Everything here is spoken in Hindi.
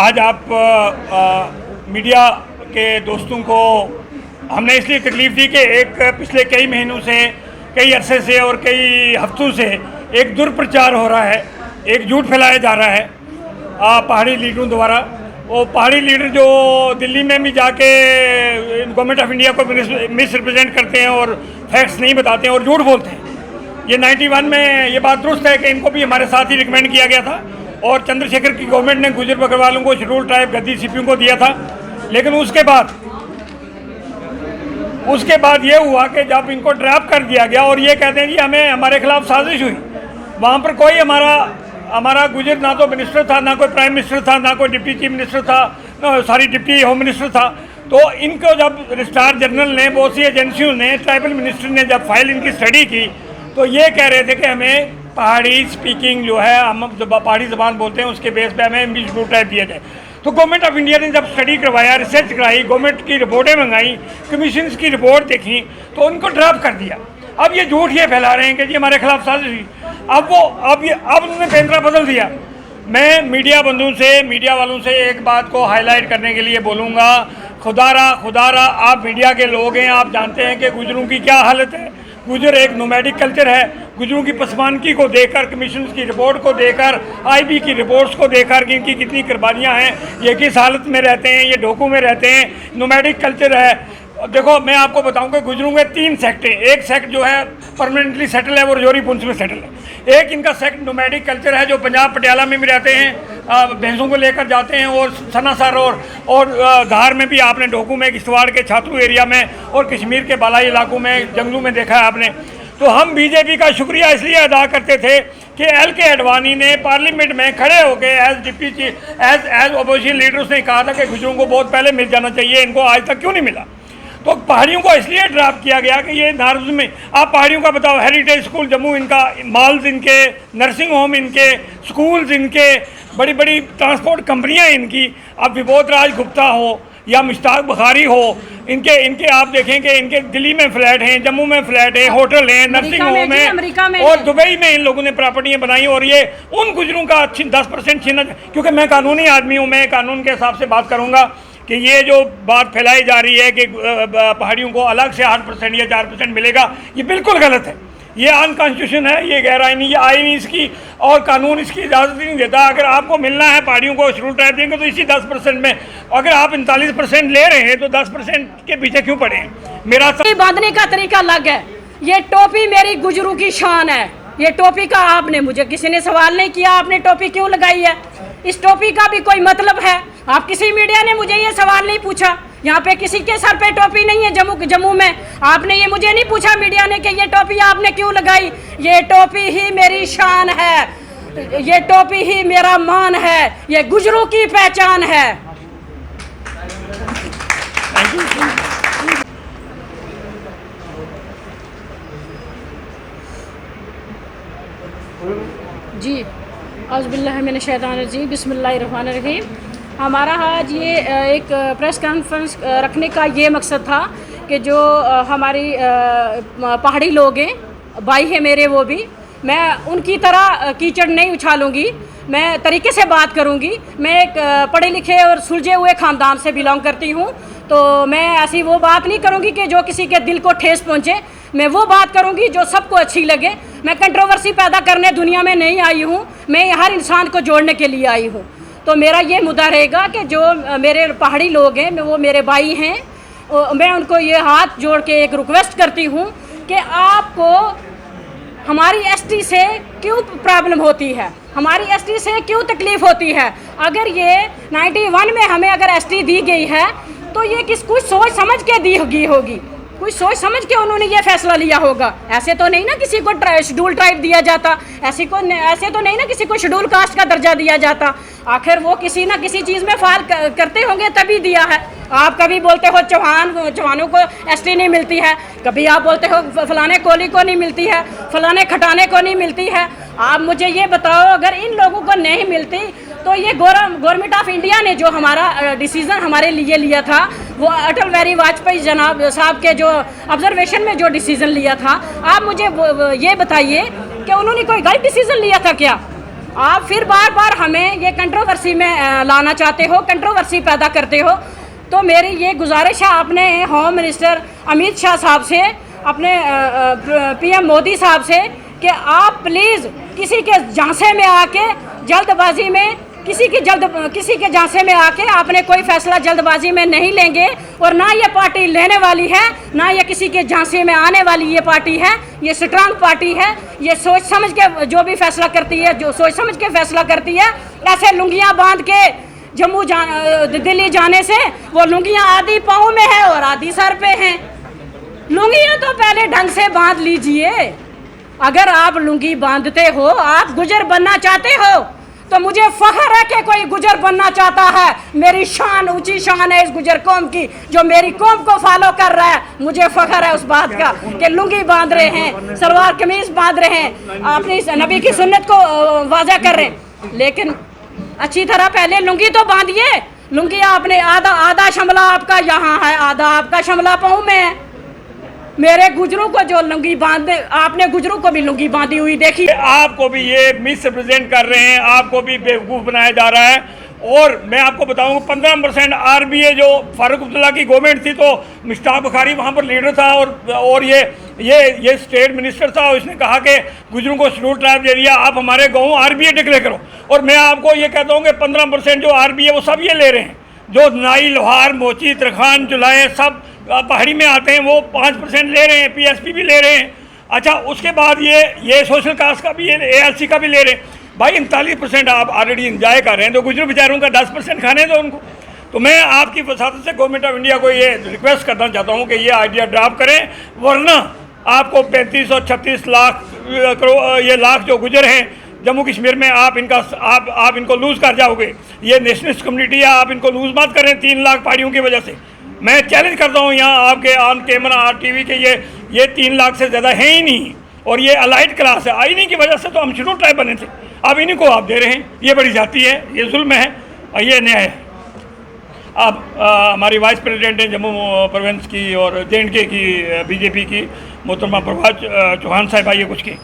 आज आप मीडिया के दोस्तों को हमने इसलिए तकलीफ़ दी कि एक पिछले कई महीनों से, कई अरसे से और कई हफ्तों से एक दुष्प्रचार हो रहा है, एक झूठ फैलाया जा रहा है पहाड़ी लीडरों द्वारा। वो पहाड़ी लीडर जो दिल्ली में भी जाके गवर्नमेंट ऑफ इंडिया को मिस रिप्रेजेंट करते हैं और फैक्ट्स नहीं बताते हैं और झूठ बोलते हैं। ये 91 में ये बात दुरुस्त है कि इनको भी हमारे साथ ही रिकमेंड किया गया था और चंद्रशेखर की गवर्नमेंट ने गुजर बकरवालों को शेड्यूल ट्राइब गद्दी सीपियों को दिया था। लेकिन उसके बाद ये हुआ कि जब इनको ड्रॉप कर दिया गया और ये कहते हैं कि हमें हमारे खिलाफ साजिश हुई, वहाँ पर कोई हमारा गुजर ना तो मिनिस्टर था, ना कोई प्राइम मिनिस्टर था, ना कोई डिप्टी चीफ मिनिस्टर था, डिप्टी होम मिनिस्टर था। तो इनको जब रजिस्ट्रार जनरल ने, बहुत सी एजेंसियों ने, ट्राइबल मिनिस्टर ने जब फाइल इनकी स्टडी की तो ये कह रहे थे कि हमें पहाड़ी स्पीकिंग जो है, हम जब पहाड़ी ज़बान बोलते हैं उसके बेस पे हमें इंग्लिश ब्लू टाइप दिया जाए। तो गवर्नमेंट ऑफ इंडिया ने जब स्टडी करवाया, रिसर्च कराई, गवर्नमेंट की रिपोर्टें मंगाई, कमीशन की रिपोर्ट देखी, तो उनको ड्रॉप कर दिया। अब ये झूठ ये फैला रहे हैं कि जी हमारे खिलाफ साजिश हुई। अब उन्होंने पेंद्रा बदल दिया। मैं मीडिया बंधुओं से, मीडिया वालों से एक बात को हाईलाइट करने के लिए बोलूँगा, खुदारा आप मीडिया के लोग हैं, आप जानते हैं कि गुजरों की क्या हालत है। गुजर एक नोमैडिक कल्चर है। गुजरों की पसमानगी को देखकर, कमीशन की रिपोर्ट को देखकर, आईबी की रिपोर्ट्स को देखकर कि इनकी कितनी कुर्बानियाँ हैं, ये किस हालत में रहते हैं, ये ढोकों में रहते हैं, नोमैडिक कल्चर है। देखो मैं आपको बताऊं कि गुजरों के 3 सेक्ट हैं। एक सेक्ट जो है परमानेंटली सेटल है, वो रजौरी पुंछ में सेटल है। एक इनका सेक्ट नोमैडिक कल्चर है जो पंजाब पटियाला में भी रहते हैं, भैंसों को लेकर जाते हैं, और सनासर और धार में भी आपने ढोकू में, किश्तवाड़ के छातू एरिया में और कश्मीर के बालाई इलाकों में, जंगलों में देखा है आपने। तो हम बीजेपी का शुक्रिया इसलिए अदा करते थे कि LK आडवाणी ने पार्लियामेंट में खड़े होकर as deputy chief, as opposition leader उसने कहा था कि गुजरों को बहुत पहले मिल जाना चाहिए, इनको आज तक क्यों नहीं मिला। तो पहाड़ियों को इसलिए ड्रॉप किया गया कि ये नार्ज में, आप पहाड़ियों का बताओ, हेरिटेज स्कूल जम्मू इनका, मॉल्स इनके, नर्सिंग होम इनके, स्कूल्स इनके, बड़ी बड़ी ट्रांसपोर्ट कंपनियां इनकी, अब विबोध राज गुप्ता हो या मुश्ताक बुखारी हो, इनके आप देखें कि इनके दिल्ली में फ्लैट हैं, जम्मू में फ्लैट हैं, होटल हैं, नर्सिंग होम है और दुबई में इन लोगों ने प्रॉपर्टियाँ बनाई। और ये उन गुजरों का 10% छीना, क्योंकि मैं कानूनी आदमी हूँ, मैं कानून के हिसाब से बात करूँगा कि ये जो बात फैलाई जा रही है कि पहाड़ियों को अलग से 8% या 4% मिलेगा, ये बिल्कुल गलत है। ये अनकॉन्स्टिट्यूशन है, ये गैर आईनी, ये आईनी इसकी और कानून इसकी इजाज़त नहीं देता। अगर आपको मिलना है पहाड़ियों को शेड्यूल ट्राइब देंगे तो इसी 10% में, अगर आप 39% ले रहे हैं तो 10% के पीछे क्यों पड़े हैं। मेरा बांधने का तरीका अलग है। ये टोपी मेरी गुजरों की शान है। ये टोपी का आपने, मुझे किसी ने सवाल नहीं किया आपने टोपी क्यों लगाई है। इस टोपी का भी कोई मतलब है? आप किसी मीडिया ने मुझे ये सवाल नहीं पूछा। यहाँ पे किसी के सर पे टोपी नहीं है। जम्मू में आपने ये मुझे नहीं पूछा मीडिया ने कि ये टोपी आपने क्यों लगाई। ये टोपी ही मेरी शान है, ये टोपी ही मेरा मान है, ये गुजरों की पहचान है। जी औज़ुबिल्लाहिमिनश्शैतानिर्रजीम, बिस्मिल्लाहिर्रहमानिर्रहीम। हमारा आज ये एक प्रेस कॉन्फ्रेंस रखने का ये मकसद था कि जो हमारी पहाड़ी लोग हैं, भाई हैं मेरे, वो भी, मैं उनकी तरह कीचड़ नहीं उछालूंगी, मैं तरीके से बात करूंगी। मैं एक पढ़े लिखे और सुलझे हुए ख़ानदान से बिलोंग करती हूं, तो मैं ऐसी वो बात नहीं करूंगी कि जो किसी के दिल को ठेस पहुंचे। मैं वो बात करूंगी जो सबको अच्छी लगे। मैं कंट्रोवर्सी पैदा करने दुनिया में नहीं आई हूँ, मैं हर इंसान को जोड़ने के लिए आई हूँ। तो मेरा ये मुद्दा रहेगा कि जो मेरे पहाड़ी लोग हैं, वो मेरे भाई हैं, मैं उनको ये हाथ जोड़ के एक रिक्वेस्ट करती हूँ कि आपको हमारी ST से क्यों प्रॉब्लम होती है, हमारी ST से क्यों तकलीफ़ होती है। अगर ये 91 में हमें अगर ST दी गई है तो ये कुछ सोच समझ के दी होगी, कुछ सोच समझ के उन्होंने ये फैसला लिया होगा। ऐसे तो नहीं ना किसी को शेड्यूल ट्राइब दिया जाता, ऐसे तो नहीं ना किसी को शेड्यूल कास्ट का दर्जा दिया जाता। आखिर वो किसी ना किसी चीज़ में फाल करते होंगे तभी दिया है। आप कभी बोलते हो चौहानों को ST नहीं मिलती है, कभी आप बोलते हो फलाने कोली को नहीं मिलती है, फलाने खटाने को नहीं मिलती है। आप मुझे ये बताओ, अगर इन लोगों को नहीं मिलती तो ये गवर्नमेंट ऑफ इंडिया ने जो हमारा डिसीज़न हमारे लिए लिया था, वो अटल बिहारी वाजपेयी जनाब साहब के जो ऑब्जर्वेशन में जो डिसीज़न लिया था, आप मुझे ये बताइए कि उन्होंने कोई गलत डिसीज़न लिया था क्या? आप फिर बार बार हमें ये कंट्रोवर्सी में लाना चाहते हो, कंट्रोवर्सी पैदा करते हो। तो मेरी ये गुजारिश है अपने होम मिनिस्टर अमित शाह साहब से, अपने पीएम मोदी साहब से, कि आप प्लीज़ किसी के झांसे में आके जल्दबाजी में किसी के झांसे में आके आपने कोई फैसला जल्दबाजी में नहीं लेंगे, और ना ये पार्टी लेने वाली है, ना ये किसी के झांसे में आने वाली ये पार्टी है। ये स्ट्रांग पार्टी है, ये सोच समझ के जो भी फैसला करती है, जो सोच समझ के फैसला करती है। ऐसे लुंगियाँ बांध के दिल्ली जाने से, वो लुंगियाँ आधी पाँव में है और आधी सर पे हैं। लुंगियाँ तो पहले ढंग से बांध लीजिए। अगर आप लुंगी बांधते हो, आप गुजर बनना चाहते हो, तो मुझे फख्र है कि कोई गुजर बनना चाहता है। मेरी शान, ऊंची शान है इस गुजर कौम की, जो मेरी कौम को फॉलो कर रहा है। मुझे फख्र है उस बात का कि लुंगी बांध रहे हैं, सलवार कमीज बांध रहे हैं, अपनी नबी की सुन्नत को वाज़ा कर रहे हैं। लेकिन अच्छी तरह पहले लुंगी तो बांधिए। लुंगी आपने आधा शमला आपका यहाँ है, आधा आपका शमला पाँव में है। मेरे गुजरों को जो लुंगी बांधे, आपने गुजरों को भी लुंगी बांधी हुई देखी। आपको भी ये मिस रिप्रेजेंट कर रहे हैं, आपको भी बेवकूफ़ बनाया जा रहा है। और मैं आपको बताऊं 15% RBA जो फारूक अब्दुल्ला की गवर्नमेंट थी, तो मुश्ताक बुखारी वहाँ पर लीडर था, और ये स्टेट मिनिस्टर था। उसने कहा कि गुजरों को शेड्यूल ट्राइब दे दिया, आप हमारे गाँव RBA डिक्लेयर करो। और मैं आपको ये कहता हूँ कि 15% जो RBA वो सब ये ले रहे हैं, जो नाई, लोहार, मोची, तरखान, जुलाए सब पहाड़ी में आते हैं, वो 5% ले रहे हैं, PSP भी ले रहे हैं। अच्छा, उसके बाद ये सोशल कास्ट का भी, ये ALC का भी ले रहे हैं। भाई 39% आप ऑलरेडी इंजॉय कर रहे हैं, तो गुजरों बेचारों का 10% खाने दो उनको। तो मैं आपकी वसादत से गवर्नमेंट ऑफ इंडिया को ये रिक्वेस्ट करना चाहता हूँ कि ये आइडिया ड्राफ्ट करें, वरना आपको 35 और 36 लाख लाख जो गुजर हैं जम्मू कश्मीर में, आप इनको लूज़ कर जाओगे। ये नेशनलिस्ट कम्युनिटी है, आप इनको लूज़ मत करें 3 लाख पहाड़ियों की वजह से। मैं चैलेंज करता हूँ यहाँ आपके ऑन कैमरा RTV के, ये 3 लाख से ज़्यादा है ही नहीं, और ये अलाइड क्लास है। इन्हीं की वजह से तो हम शेड्यूल ट्राइब बने थे, अब इन्हीं को आप दे रहे हैं। ये बड़ी जाती है, ये जुल्म है और ये न्याय है। अब हमारी वाइस प्रेसिडेंट हैं जम्मू प्रोविंस की और JNK की BJP की मोहतरमा प्रभात चौहान साहिबा, ये कुछ की।